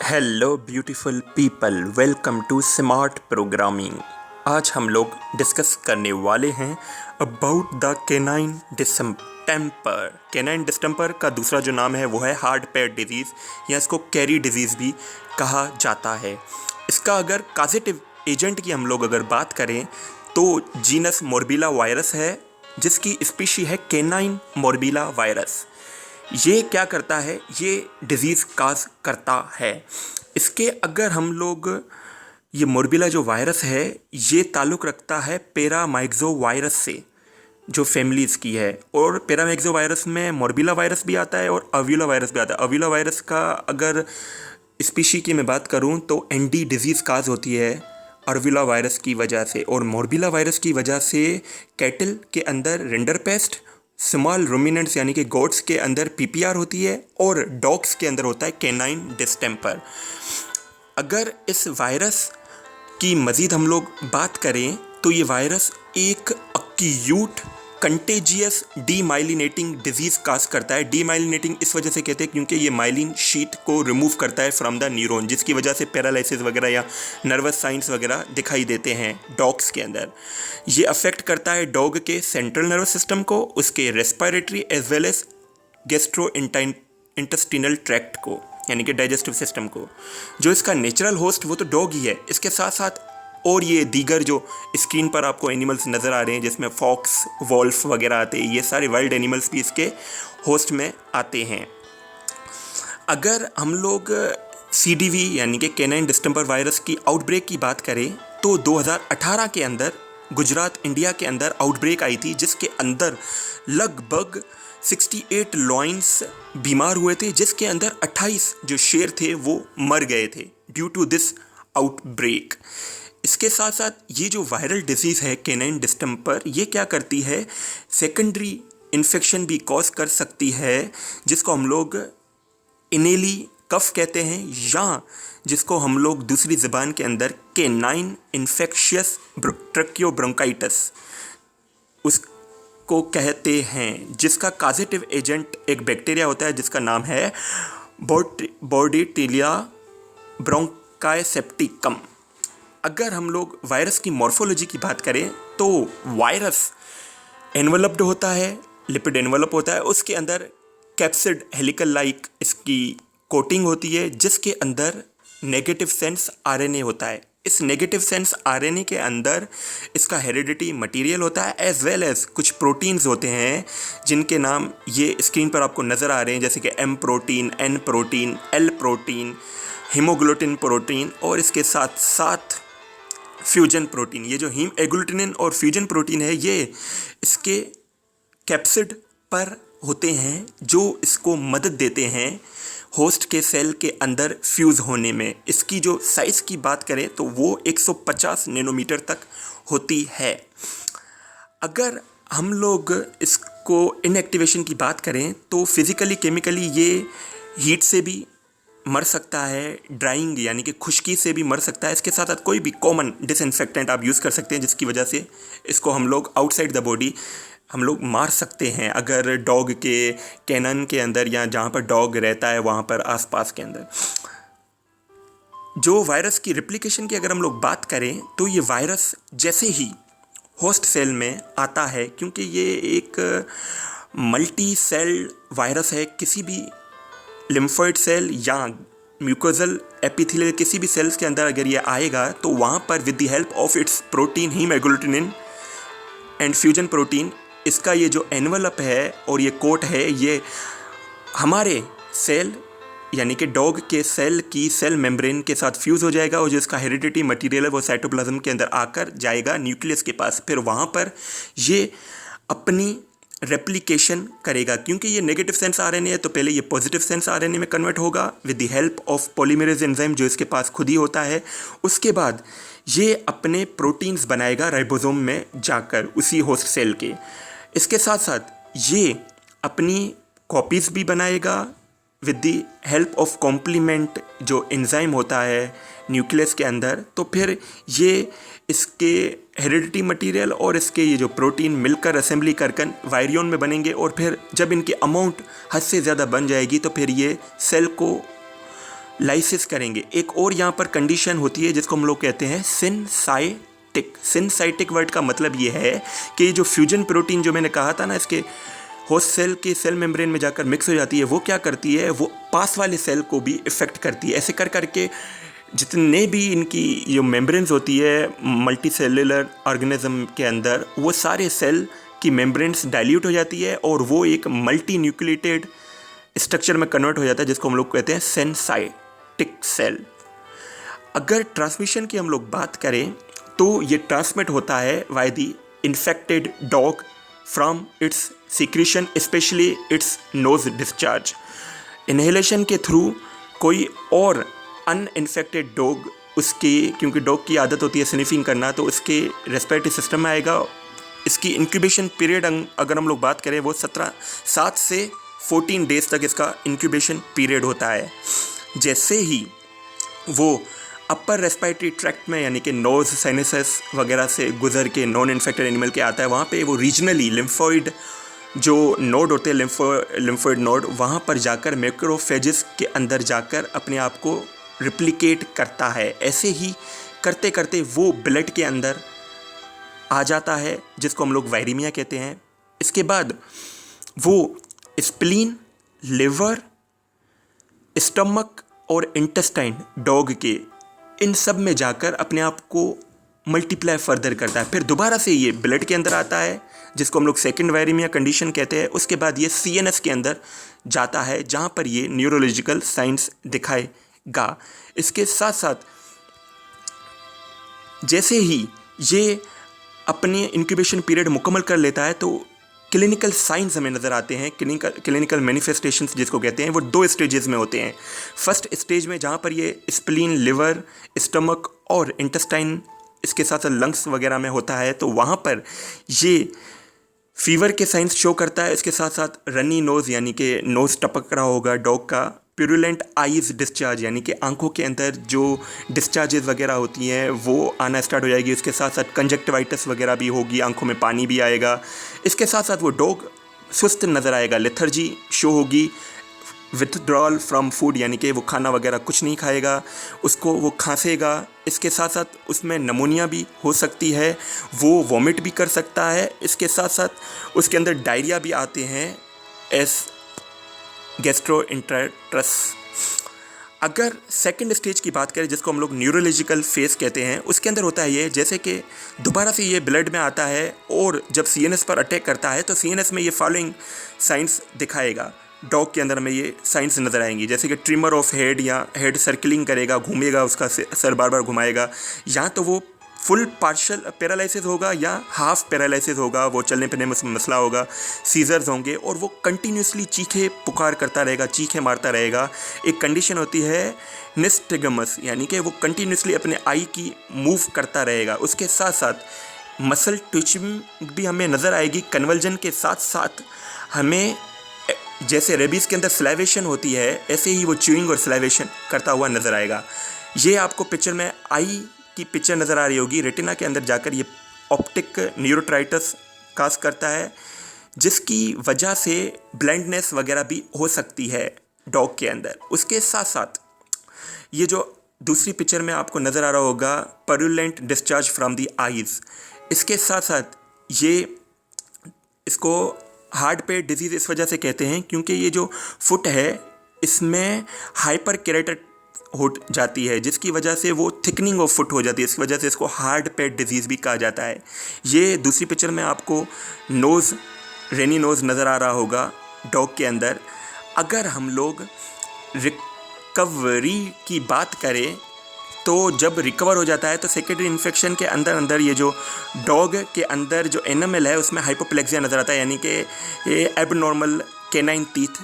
Hello beautiful people, welcome to smart programming. आज हम लोग डिस्कस करने वाले हैं about the canine distemper. Canine distemper का दूसरा जो नाम है वो है हार्ड पैड डिजीज़ या इसको कैरी डिजीज़ भी कहा जाता है। इसका अगर काजेटिव एजेंट की हम लोग अगर बात करें तो जीनस मोरबीला वायरस है, जिसकी स्पीशी है कैनाइन मोरबीला वायरस। ये क्या करता है, ये डिजीज़ काज करता है। इसके अगर हम लोग ये मोरबीला जो वायरस है ये ताल्लुक़ रखता है पैरामाइक्सो वायरस से, जो फैमिलीज़ की है। और पैरामाइक्सो वायरस में मोरबीला वायरस भी आता है और अव्यूला वायरस भी आता है। अव्यूला वायरस का अगर स्पीशी की मैं बात करूं तो एनडी डिजीज़ काज होती है अरविला वायरस की वजह से, और मोरबीला वायरस की वजह से कैटल के अंदर रिंडरपेस्ट, स्मॉल रूमिनेंट्स यानी कि गोट्स के अंदर पीपीआर होती है और डॉग्स के अंदर होता है कैनाइन डिस्टेंपर। अगर इस वायरस की मज़ीद हम लोग बात करें तो ये वायरस एक अक्यूट कंटेजियस डीमाइलिनेटिंग डिजीज़ काज करता है। डीमाइलिनेटिंग इस वजह से कहते हैं क्योंकि ये माइलिन शीट को रिमूव करता है फ्रॉम द न्यूरॉन, जिसकी वजह से पैरालिसिस वगैरह या नर्वस साइंस वगैरह दिखाई देते हैं डॉग्स के अंदर। ये अफेक्ट करता है डॉग के सेंट्रल नर्वस सिस्टम को, उसके respiratory as well as gastrointestinal tract को यानी कि डाइजेस्टिव सिस्टम को। जो इसका नेचुरल होस्ट वो तो डॉग ही है, इसके साथ साथ और ये दीगर जो स्क्रीन पर आपको एनिमल्स नज़र आ रहे हैं जिसमें फॉक्स, वॉल्फ वगैरह आते हैं, ये सारे वाइल्ड एनिमल्स भी इसके होस्ट में आते हैं। अगर हम लोग CDV यानी कि कैनाइन डिस्टेंपर वायरस की आउटब्रेक की बात करें तो 2018 के अंदर गुजरात इंडिया के अंदर आउटब्रेक आई थी, जिसके अंदर लगभग 68 लॉयंस बीमार हुए थे, जिसके अंदर 28 जो शेर थे वो मर गए थे ड्यू टू दिस आउटब्रेक। इसके साथ साथ ये जो वायरल डिजीज़ है कैनाइन डिस्टेंपर, ये क्या करती है, सेकेंडरी इन्फेक्शन भी कॉज कर सकती है, जिसको हम लोग इनेली कफ कहते हैं, या जिसको हम लोग दूसरी ज़बान के अंदर कैनाइन इन्फेक्शियस ट्रैकियोब्रोंकाइटिस उसको कहते हैं, जिसका काजेटिव एजेंट एक बैक्टीरिया होता है जिसका नाम है बोर्डिटिलिया ब्रोंकाइसेप्टिकम। अगर हम लोग वायरस की मॉर्फोलॉजी की बात करें तो वायरस एनवलप्ड होता है, लिपिड एनवलप होता है, उसके अंदर कैप्सिड हेलिकल लाइक इसकी कोटिंग होती है, जिसके अंदर नेगेटिव सेंस आरएनए होता है। इस नेगेटिव सेंस आरएनए के अंदर इसका हेरिडिटी मटेरियल होता है एज वेल एज कुछ प्रोटीन्स होते हैं जिनके नाम ये स्क्रीन पर आपको नज़र आ रहे हैं, जैसे कि M protein, N protein, L protein, hemagglutinin protein और इसके साथ साथ फ्यूजन प्रोटीन। ये जो हीम एग्लूटिनिन और फ्यूजन प्रोटीन है ये इसके कैप्सिड पर होते हैं, जो इसको मदद देते हैं होस्ट के सेल के अंदर फ्यूज़ होने में। इसकी जो साइज़ की बात करें तो वो 150 नैनोमीटर तक होती है। अगर हम लोग इसको इनएक्टिवेशन की बात करें तो फिज़िकली केमिकली ये हीट से भी मर सकता है, ड्राइंग यानी कि खुश्की से भी मर सकता है। इसके साथ साथ कोई भी कॉमन डिसइंफेक्टेंट आप यूज़ कर सकते हैं, जिसकी वजह से इसको हम लोग आउटसाइड द बॉडी हम लोग मार सकते हैं, अगर डॉग के कैनन के अंदर या जहाँ पर डॉग रहता है वहाँ पर आसपास के अंदर। जो वायरस की रिप्लिकेशन की अगर हम लोग बात करें तो ये वायरस जैसे ही होस्ट सेल में आता है, क्योंकि ये एक मल्टी सेल वायरस है, किसी भी लिम्फोइड सेल या म्यूकोजल एपिथेलियल किसी भी सेल्स के अंदर अगर ये आएगा तो वहाँ पर with the help of its protein haemagglutinin and fusion protein, इसका ये जो एनवलप है और ये कोट है ये हमारे सेल यानी कि डॉग के सेल की सेल मेम्ब्रेन के साथ फ्यूज़ हो जाएगा, और जो इसका हेरिडिटी मटेरियल है वो साइटोप्लाज्म के अंदर आकर जाएगा न्यूक्लियस के पास। फिर वहाँ पर ये अपनी रेप्लिकेशन करेगा, क्योंकि ये नेगेटिव सेंस आरएनए है तो पहले ये पॉजिटिव सेंस आरएनए में कन्वर्ट होगा with the help of polymerase enzyme जो इसके पास खुद ही होता है। उसके बाद ये अपने प्रोटीन्स बनाएगा राइबोसोम में जाकर उसी होस्ट सेल के। इसके साथ साथ ये अपनी कॉपीज़ भी बनाएगा with the help of complement जो एंजाइम होता है न्यूक्लियस के अंदर। तो फिर ये इसके हेरिडिटी मटेरियल और इसके ये जो प्रोटीन मिलकर असेंबली कर वायरियन में बनेंगे, और फिर जब इनकी अमाउंट हद से ज़्यादा बन जाएगी तो फिर ये सेल को लाइसिस करेंगे। एक और यहाँ पर कंडीशन होती है जिसको हम लोग कहते हैं सिनसाइटिक। सिनसाइटिक वर्ड का मतलब ये है कि जो फ्यूजन प्रोटीन जो मैंने कहा था ना, इसके होस्ट सेल के सेल मेम्ब्रेन में जाकर मिक्स हो जाती है, वो क्या करती है, वो पास वाले सेल को भी इफ़ेक्ट करती है। ऐसे कर करके जितने भी इनकी जो मेम्ब्रेन्स होती है मल्टी सेलुलर ऑर्गेनिज्म के अंदर, वो सारे सेल की मेम्ब्रेन्स डाइल्यूट हो जाती है और वो एक मल्टी न्यूक्लिएटेड स्ट्रक्चर में कन्वर्ट हो जाता है जिसको हम लोग कहते हैं सिनसाइटिक सेल। अगर ट्रांसमिशन की हम लोग बात करें तो ये ट्रांसमिट होता है by the infected dog from its secretion, specially its nose discharge. Inhalation के थ्रू कोई और अनइन्फेक्टेड डॉग उसकी, क्योंकि डॉग की आदत होती है स्निफिंग करना, तो उसके रेस्पिरेटरी सिस्टम में आएगा। इसकी इंक्यूबेशन पीरियड अगर हम लोग बात करें वो 7 से 14 डेज तक इसका इंक्यूबेशन पीरियड होता है। जैसे ही वो अपर रेस्पिरेटरी ट्रैक्ट में यानी कि नोज साइनसेस वगैरह से गुजर के नॉन इन्फेक्टेड एनिमल के आता है, वहाँ पे वो रीजनली लिम्फोइड जो नोड होते हैं, लिम्फोइड नोड, वहाँ पर जाकर मैक्रोफेजेस के अंदर जाकर अपने आप को रिप्लिकेट करता है। ऐसे ही करते करते वो ब्लड के अंदर आ जाता है जिसको हम लोग वायरीमिया कहते हैं। इसके बाद वो स्प्लीन, लिवर, स्टमक और इंटेस्टाइन डॉग के, इन सब में जाकर अपने आप को मल्टीप्लाई फर्दर करता है। फिर दोबारा से ये ब्लड के अंदर आता है जिसको हम लोग सेकेंड वायरीमिया कंडीशन कहते हैं। उसके बाद ये सीएनएस के अंदर जाता है जहाँ पर ये न्यूरोलॉजिकल साइंस दिखाएगा। इसके साथ साथ जैसे ही ये अपने इंक्यूबेशन पीरियड मुकम्मल कर लेता है तो क्लिनिकल साइंस हमें नज़र आते हैं। क्लिनिकल मैनिफेस्टेशंस जिसको कहते हैं वो 2 स्टेजेस में होते हैं। फर्स्ट स्टेज में जहाँ पर ये स्प्लीन, लिवर, स्टमक और इंटेस्टाइन, इसके साथ साथ लंग्स वगैरह में होता है, तो वहाँ पर ये फीवर के साइंस शो करता है। इसके साथ साथ रनी नोज़ यानी कि नोज़ टपक रहा होगा डॉग का, प्यूरुलेंट आइज़ डिस्चार्ज यानी कि आंखों के अंदर जो डिस्चार्जेस वगैरह होती हैं वो आना स्टार्ट हो जाएगी। इसके साथ साथ कंजक्टिवाइटिस वगैरह भी होगी, आंखों में पानी भी आएगा। इसके साथ साथ वो डॉग सुस्त नज़र आएगा, लेथर्जी शो होगी, विथड्रॉल फ्रॉम फूड यानी कि वो खाना वगैरह कुछ नहीं खाएगा, उसको वो खांसेगा। इसके साथ साथ उसमें नमोनिया भी हो सकती है, वो वॉमिट भी कर सकता है। इसके साथ साथ उसके अंदर डायरिया भी आते हैं एस गैस्ट्रोइंटेस्टाइनस। अगर सेकंड स्टेज की बात करें जिसको हम लोग न्यूरोलॉजिकल फेज कहते हैं, उसके अंदर होता है ये, जैसे कि दोबारा से ये ब्लड में आता है और जब सीएनएस पर अटैक करता है तो सीएनएस में ये फॉलोइंग साइंस दिखाएगा। डॉग के अंदर में ये साइंस नज़र आएंगी, जैसे कि ट्रिमर ऑफ हेड या हेड सर्कलिंग करेगा, घूमेगा, उसका सर बार बार घुमाएगा, या तो वो फुल पार्शियल पैरालिसिस होगा या हाफ पैरालिसिस होगा, वो चलने फिरने में मसला होगा, सीजर्स होंगे और वो कंटिन्यूसली चीखे पुकार करता रहेगा, चीखे मारता रहेगा। एक कंडीशन होती है निस्टिगमस यानी कि वो कंटिन्यूसली अपने आई की मूव करता रहेगा। उसके साथ साथ मसल ट्विचिंग भी हमें नज़र आएगी। कन्वर्जन के साथ साथ हमें जैसे रेबीज़ के अंदर स्लाइवेशन होती है ऐसे ही वो च्यूइंग और स्लाइवेशन करता हुआ नज़र आएगा। ये आपको पिक्चर में आई की पिक्चर नज़र आ रही होगी। रेटिना के अंदर जाकर ये ऑप्टिक न्यूरोट्राइटिस काज करता है जिसकी वजह से ब्लाइंडनेस वगैरह भी हो सकती है डॉग के अंदर। उसके साथ साथ ये जो दूसरी पिक्चर में आपको नज़र आ रहा होगा पर्युलेंट डिस्चार्ज फ्रॉम दी आईज़, इसके साथ साथ ये इसको हार्ट पे डिजीज़ इस वजह से कहते हैं क्योंकि ये जो फुट है इसमें हाइपर केराटिन हो जाती है जिसकी वजह से वो थिकनिंग ऑफ फुट हो जाती है। इसकी वजह से इसको हार्ड पैड डिजीज़ भी कहा जाता है। ये दूसरी पिक्चर में आपको नोज़, रेनी नोज़ नज़र आ रहा होगा डॉग के अंदर। अगर हम लोग रिकवरी की बात करें तो जब रिकवर हो जाता है तो सेकेंडरी इन्फेक्शन के अंदर ये जो डॉग के अंदर जो एनामल है उसमें हाइपोप्लेक्सिया नज़र आता है यानी कि ये एबनॉर्मल कैनाइन टीथ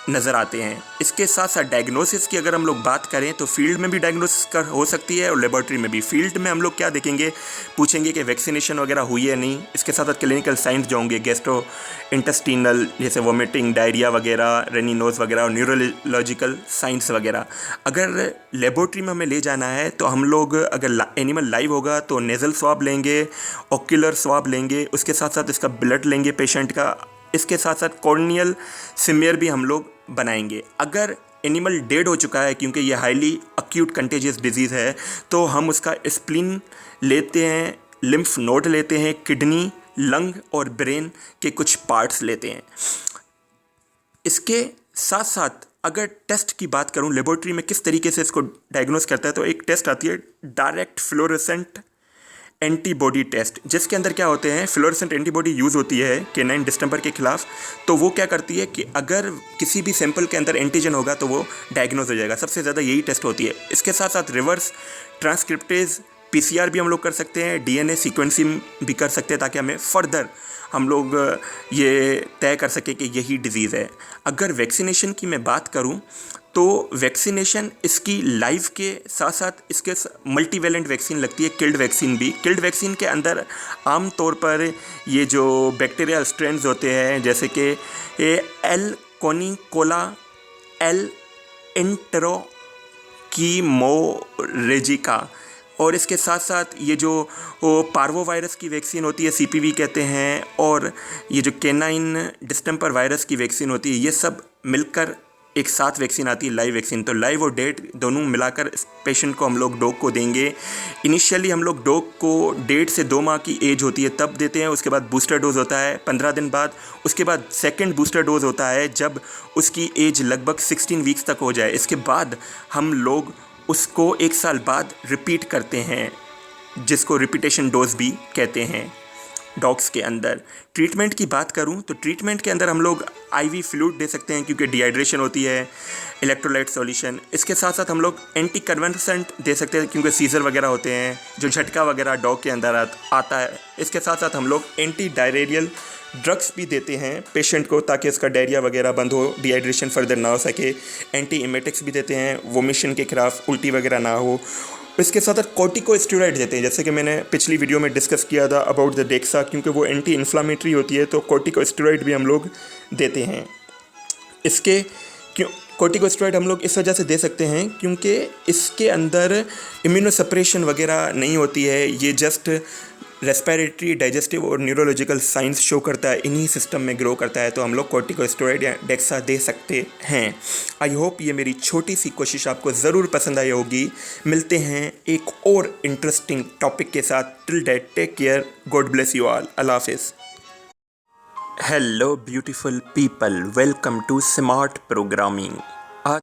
नज़र आते हैं। इसके साथ साथ डायग्नोसिस की अगर हम लोग बात करें तो फील्ड में भी डायग्नोसिस कर हो सकती है और लेबोरेटरी में भी। फील्ड में हम लोग क्या देखेंगे, पूछेंगे कि वैक्सीनेशन वगैरह हुई है नहीं। इसके साथ साथ क्लिनिकल साइंस जो होंगे गैस्ट्रो इंटेस्टिनल जैसे वोमिटिंग, डायरिया वगैरह, रनी नोज़ वगैरह और न्यूरोलॉजिकल साइंस वगैरह। अगर लेबोरेटरी में हमें ले जाना है तो हम लोग अगर एनिमल लाइव होगा तो नेज़ल स्वाब लेंगे, ऑक्यूलर स्वाब लेंगे, उसके साथ साथ इसका ब्लड लेंगे पेशेंट का। इसके साथ साथ कॉर्नियल स्मीयर भी हम लोग बनाएंगे। अगर एनिमल डेड हो चुका है क्योंकि ये हाईली अक्यूट कंटेजियस डिजीज़ है, तो हम उसका स्प्लीन लेते हैं, लिम्फ नोड लेते हैं, किडनी, लंग और ब्रेन के कुछ पार्ट्स लेते हैं। इसके साथ साथ अगर टेस्ट की बात करूं, लेबोरेटरी में किस तरीके से इसको डायग्नोस करता है, तो एक टेस्ट आती है डायरेक्ट फ्लोरेसेंट एंटीबॉडी टेस्ट, जिसके अंदर क्या होते हैं, फ्लोरेसेंट एंटीबॉडी यूज़ होती है केनाइन डिस्टेंपर के खिलाफ। तो वो क्या करती है कि अगर किसी भी सैंपल के अंदर एंटीजन होगा तो वो डायग्नोस हो जाएगा। सबसे ज़्यादा यही टेस्ट होती है। इसके साथ साथ रिवर्स ट्रांसक्रिप्टेज PCR भी हम लोग कर सकते हैं, DNA सीक्वेंसिंग भी कर सकते हैं, ताकि हमें फर्दर हम लोग ये तय कर सकें कि यही डिज़ीज़ है। अगर वैक्सीनेशन की मैं बात करूं, तो वैक्सीनेशन इसकी लाइव के साथ साथ इसके मल्टीवेलेंट वैक्सीन लगती है, किल्ड वैक्सीन भी। किल्ड वैक्सीन के अंदर आम तौर पर ये जो बैक्टीरियल स्ट्रेन्स होते हैं, जैसे कि एल कोनिकोला, एल एंटेरोकीमोरेजिका, और इसके साथ साथ ये जो पार्वो वायरस की वैक्सीन होती है, CPV कहते हैं, और ये जो केनाइन डिस्टेंपर वायरस की वैक्सीन होती है, ये सब मिलकर एक साथ वैक्सीन आती है, लाइव वैक्सीन। तो लाइव और डेड दोनों मिलाकर इस पेशेंट को हम लोग डॉग को देंगे। इनिशियली हम लोग डॉग को 1.5 से 2 माह की एज होती है तब देते हैं। उसके बाद बूस्टर डोज होता है 15 दिन बाद। उसके बाद सेकंड बूस्टर डोज होता है जब उसकी एज लगभग 16 वीक्स तक हो जाए। इसके बाद हम लोग उसको 1 साल बाद रिपीट करते हैं, जिसको रिपीटेशन डोज भी कहते हैं डॉग्स के अंदर। ट्रीटमेंट की बात करूं तो ट्रीटमेंट के अंदर हम लोग IV फ्लूइड दे सकते हैं क्योंकि डिहाइड्रेशन होती है, इलेक्ट्रोलाइट सॉल्यूशन। इसके साथ साथ हम लोग एंटी कन्वल्सेंट दे सकते हैं क्योंकि सीजर वगैरह होते हैं, जो झटका वगैरह डॉग के अंदर आता है। इसके साथ साथ हम लोग एंटी डायरेरियल ड्रग्स भी देते हैं पेशेंट को, ताकि उसका डायरिया वगैरह बंद हो, डिहाइड्रेशन फर्दर ना हो सके। एंटी इमेटिक्स भी देते हैं, वोमिशन के खिलाफ, उल्टी वगैरह ना हो। इसके साथ साथ कॉर्टिकोस्टेरॉइड देते हैं, जैसे कि मैंने पिछली वीडियो में डिस्कस किया था अबाउट द डेक्सा, क्योंकि वो एंटी इन्फ्लामेटरी होती है, तो कॉर्टिकोस्टेरॉइड भी हम लोग देते हैं। इसके कॉर्टिकोस्टेरॉइड हम लोग इस वजह से दे सकते हैं क्योंकि इसके अंदर इम्यूनोसप्रेशन वगैरह नहीं होती है। ये जस्ट रेस्पिरेटरी, डाइजेस्टिव और न्यूरोलॉजिकल साइंस शो करता है, इन्हीं सिस्टम में ग्रो करता है। तो हम लोग कॉर्टिकोस्टेरॉइड या डेक्सा दे सकते हैं। आई होप ये मेरी छोटी सी कोशिश आपको ज़रूर पसंद आई होगी। मिलते हैं एक और इंटरेस्टिंग टॉपिक के साथ। Till that, take care, God bless you all, अल्लाह हाफिज़। Hello beautiful people, welcome to Smart Programming.